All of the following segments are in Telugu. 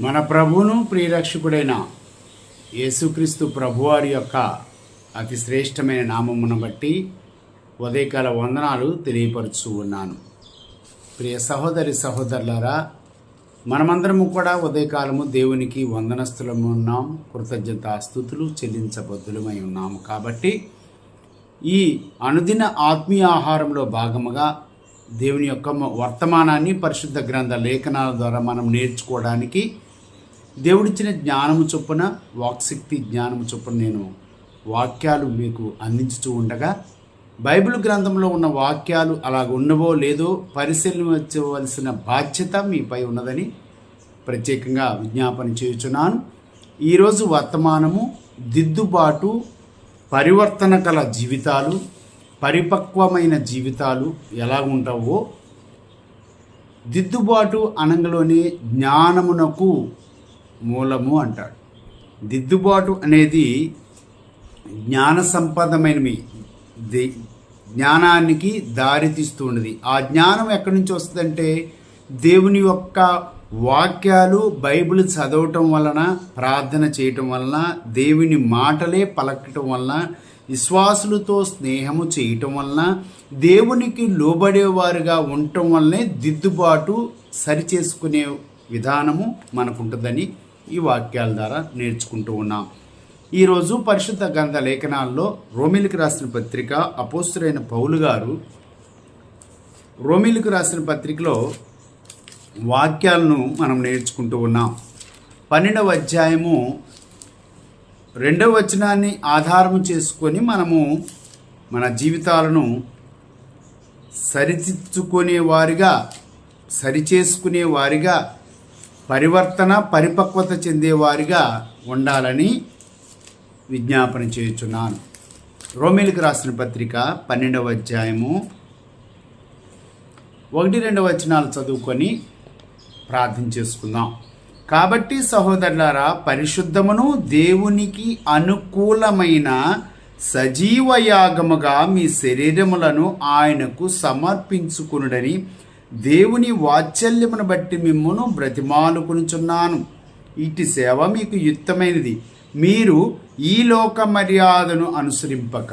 మన ప్రభువును ప్రియరక్షకుడైన యేసుక్రీస్తు ప్రభువారి యొక్క అతి శ్రేష్టమైన నామమును బట్టి ఉదయకాల వందనాలు తెలియపరుచు ఉన్నాను. ప్రియ సహోదరి సహోదరులారా, మనమందరము కూడా ఉదయకాలము దేవునికి వందనస్తులము ఉన్నాం, కృతజ్ఞతాస్తుతులు చెల్లించబద్దులమై ఉన్నాము. కాబట్టి ఈ అనుదిన ఆత్మీయ ఆహారంలో భాగముగా దేవుని యొక్క వర్తమానాన్ని పరిశుద్ధ గ్రంథ లేఖనాల ద్వారా మనం నేర్చుకోవడానికి దేవుడిచ్చిన జ్ఞానము చొప్పున, వాక్శక్తి జ్ఞానము చొప్పున నేను వాక్యాలు మీకు అందించుతూ ఉండగా, బైబిల్ గ్రంథంలో ఉన్న వాక్యాలు అలాగ ఉన్నవో లేదో పరిశీలించవలసిన బాధ్యత మీపై ఉన్నదని ప్రత్యేకంగా విజ్ఞాపన చేయుచున్నాను. ఈరోజు వర్తమానము దిద్దుబాటు, పరివర్తన కల జీవితాలు, పరిపక్వమైన జీవితాలు ఎలా ఉంటావో, దిద్దుబాటు అనంగలోనే జ్ఞానమునకు మూలము అంటాడు. దిద్దుబాటు అనేది జ్ఞాన సంపదమైనవి, జ్ఞానానికి దారితీస్తూ ఉన్నది. ఆ జ్ఞానం ఎక్కడి నుంచి వస్తుందంటే దేవుని యొక్క వాక్యాలు, బైబిల్ చదవటం వలన, ప్రార్థన చేయటం వలన, దేవుని మాటలే పలకటం వలన, విశ్వాసులతో స్నేహము చేయటం వలన, దేవునికి లోబడేవారుగా ఉండటం వల్లనే దిద్దుబాటు, సరిచేసుకునే విధానము మనకుంటుందని ఈ వాక్యాల ద్వారా నేర్చుకుంటూ ఉన్నాం. ఈరోజు పరిశుద్ధ గ్రంథ లేఖనాల్లో రోమీలకు రాసిన పత్రిక అపోస్తలుడైన పౌలు గారు రోమీలకు రాసిన పత్రికలో వాక్యాలను మనం నేర్చుకుంటూ ఉన్నాం. 12వ అధ్యాయము 2వ వచనాన్ని ఆధారము చేసుకొని మనము మన జీవితాలను సరిదిద్దుకునేవారిగా, సరిచేసుకునేవారిగా, పరివర్తన, పరిపక్వత చెందేవారిగా ఉండాలని విజ్ఞాపన చేయుచున్నాను. రోమీలకు రాసిన పత్రిక 12వ అధ్యాయము 1-2 వచనాలు చదువుకొని ప్రార్థన చేసుకుందాం. కాబట్టి సహోదరులారా, పరిశుద్ధమును దేవునికి అనుకూలమైన సజీవ యాగముగా మీ శరీరములను ఆయనకు సమర్పించుకునుడని దేవుని వాత్సల్యమును బట్టి మిమ్మును బ్రతిమాలుకొనుచున్నాను. ఇటు సేవ మీకు యుక్తమైనది. మీరు ఈ లోక మర్యాదను అనుసరింపక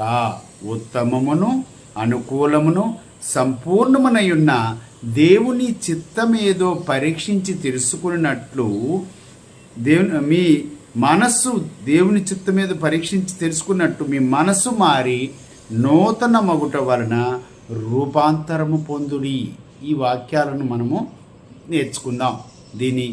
ఉత్తమమును, అనుకూలమును, సంపూర్ణమునయున్న దేవుని చిత్తమేదో పరీక్షించి తెలుసుకున్నట్లు, మీ మనస్సు దేవుని చిత్తమేదో పరీక్షించి తెలుసుకున్నట్టు మీ మనస్సు మారి నూతన మగుట వలన రూపాంతరము పొందుడి. ఈ వాక్యాలను మనము నేర్చుకుందాం. దీని